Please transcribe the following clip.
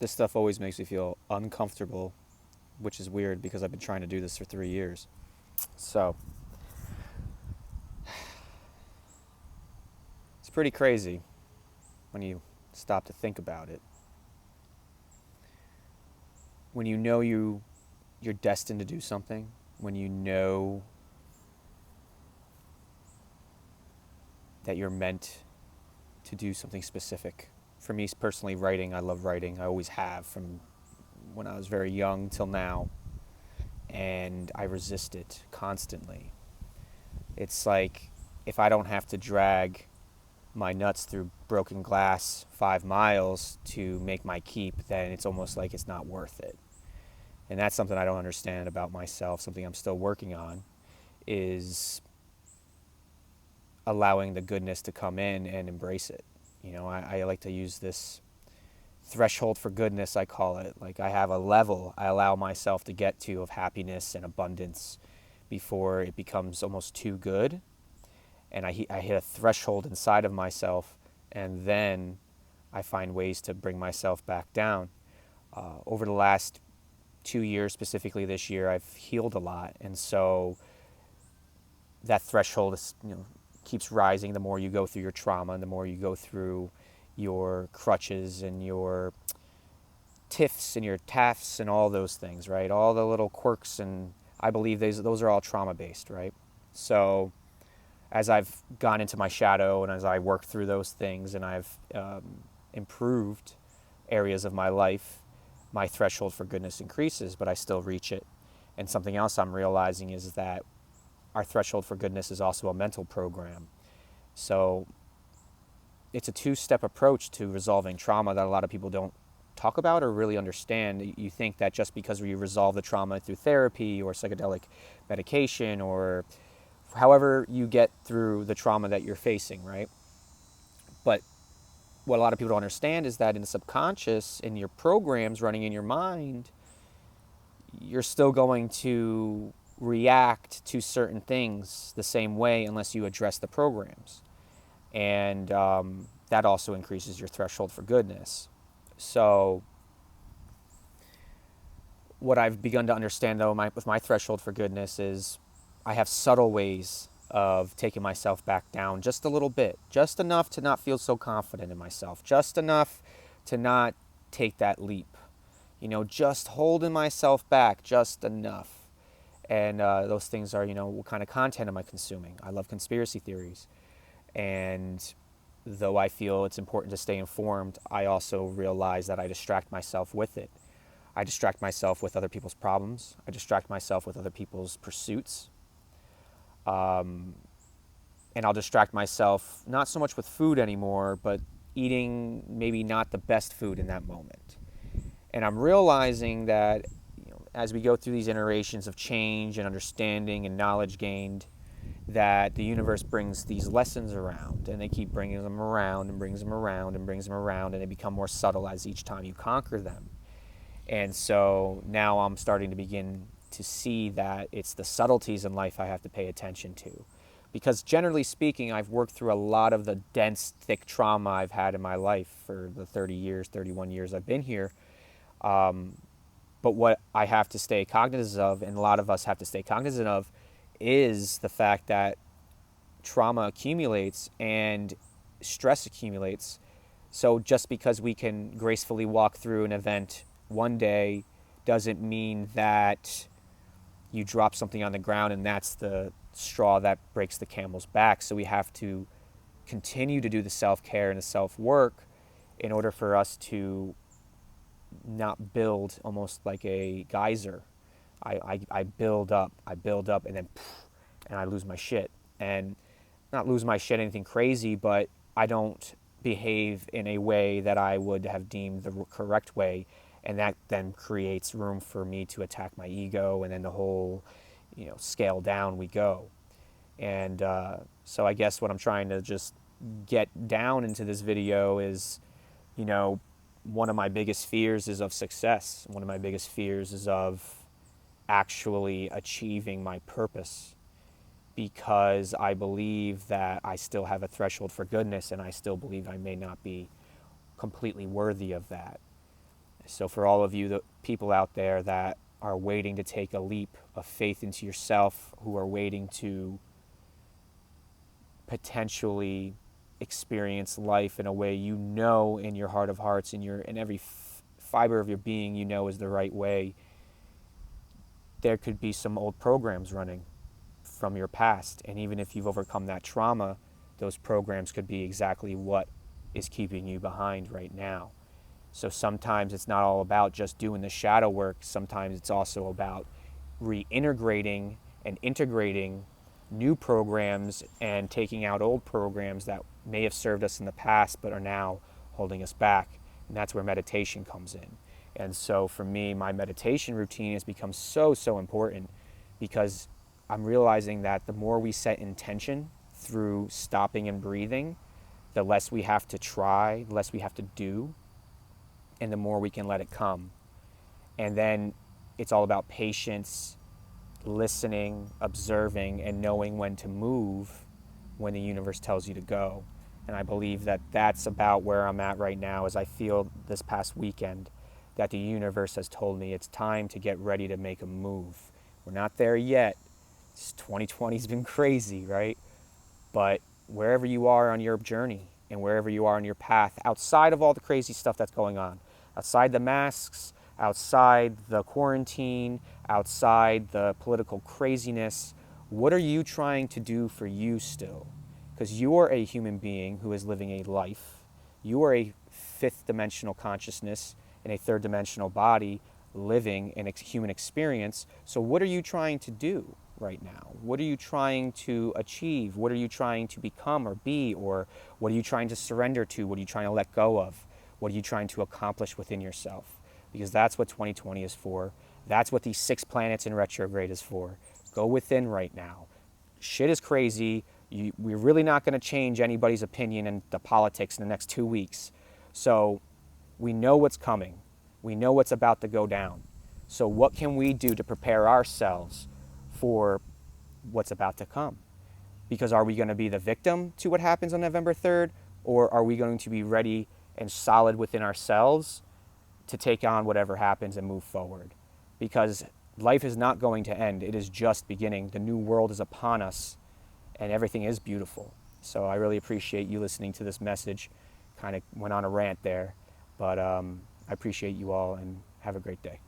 This stuff always makes me feel uncomfortable, which is weird because I've been trying to do this for 3 years. So, it's pretty crazy when you stop to think about it. When you know you're destined to do something, when you know that you're meant to do something specific. For me personally, writing, I love writing. I always have from when I was very young till now. And I resist it constantly. It's like if I don't have to drag my nuts through broken glass 5 miles to make my keep, then it's almost like it's not worth it. And that's something I don't understand about myself, something I'm still working on, is allowing the goodness to come in and embrace it. I like to use this threshold for goodness, I call it. Like I have a level I allow myself to get to of happiness and abundance before it becomes almost too good. And I hit a threshold inside of myself, and then I find ways to bring myself back down. Over the last 2 years, specifically this year, I've healed a lot, and so that threshold is, keeps rising the more you go through your trauma and the more you go through your crutches and your tiffs and your taffs and all those things, right? All the little quirks, and I believe those are all trauma-based, right? So as I've gone into my shadow and as I work through those things and I've improved areas of my life, my threshold for goodness increases, but I still reach it. And something else I'm realizing is that our threshold for goodness is also a mental program. So it's a two-step approach to resolving trauma that a lot of people don't talk about or really understand. You think that just because you resolve the trauma through therapy or psychedelic medication or however you get through the trauma that you're facing, right? But what a lot of people don't understand is that in the subconscious, in your programs running in your mind, you're still going to react to certain things the same way unless you address the programs. And that also increases your threshold for goodness. So what I've begun to understand, though, with my threshold for goodness is I have subtle ways of taking myself back down just a little bit, just enough to not feel so confident in myself, just enough to not take that leap, just holding myself back just enough. And those things are, what kind of content am I consuming? I love conspiracy theories. And though I feel it's important to stay informed, I also realize that I distract myself with it. I distract myself with other people's problems. I distract myself with other people's pursuits. And I'll distract myself not so much with food anymore, but eating maybe not the best food in that moment. And I'm realizing that as we go through these iterations of change and understanding and knowledge gained, that the universe brings these lessons around, and they keep bringing them around and brings them around and brings them around, and they become more subtle as each time you conquer them. And so now I'm starting to begin to see that it's the subtleties in life I have to pay attention to. Because generally speaking, I've worked through a lot of the dense, thick trauma I've had in my life for the 31 years I've been here. But what I have to stay cognizant of, and a lot of us have to stay cognizant of, is the fact that trauma accumulates and stress accumulates. So just because we can gracefully walk through an event one day doesn't mean that you drop something on the ground and that's the straw that breaks the camel's back. So we have to continue to do the self-care and the self-work in order for us to not build almost like a geyser. I build up, and then and I lose my shit. And not lose my shit anything crazy, but I don't behave in a way that I would have deemed the correct way. And that then creates room for me to attack my ego, and then the whole, scale down we go. And so I guess what I'm trying to just get down into this video is, one of my biggest fears is of success. One of my biggest fears is of actually achieving my purpose, because I believe that I still have a threshold for goodness, and I still believe I may not be completely worthy of that. So for all of you, the people out there that are waiting to take a leap of faith into yourself, who are waiting to potentially experience life in a way you know in your heart of hearts, in every fiber of your being you know is the right way, there could be some old programs running from your past. And even if you've overcome that trauma, those programs could be exactly what is keeping you behind right now. So sometimes it's not all about just doing the shadow work. Sometimes it's also about reintegrating and integrating new programs and taking out old programs that may have served us in the past but are now holding us back. And that's where meditation comes in. And so for me, my meditation routine has become so, so important because I'm realizing that the more we set intention through stopping and breathing, the less we have to try, the less we have to do, and the more we can let it come. And then it's all about patience, listening, observing, and knowing when to move when the universe tells you to go. And I believe that that's about where I'm at right now, as I feel this past weekend that the universe has told me it's time to get ready to make a move. We're not there yet. 2020's been crazy, right? But wherever you are on your journey and wherever you are on your path, outside of all the crazy stuff that's going on, outside the masks, outside the quarantine, outside the political craziness, what are you trying to do for you still? Because you are a human being who is living a life. You are a fifth dimensional consciousness in a third dimensional body living an human experience. So what are you trying to do right now? What are you trying to achieve? What are you trying to become or be? Or what are you trying to surrender to? What are you trying to let go of? What are you trying to accomplish within yourself? Because that's what 2020 is for. That's what these 6 planets in retrograde is for. Go within right now. Shit is crazy. We're really not going to change anybody's opinion in the politics in the next 2 weeks. So we know what's coming. We know what's about to go down. So what can we do to prepare ourselves for what's about to come? Because are we going to be the victim to what happens on November 3rd? Or are we going to be ready and solid within ourselves to take on whatever happens and move forward? Because life is not going to end. It is just beginning. The new world is upon us and everything is beautiful. So I really appreciate you listening to this message. Kind of went on a rant there, but I appreciate you all and have a great day.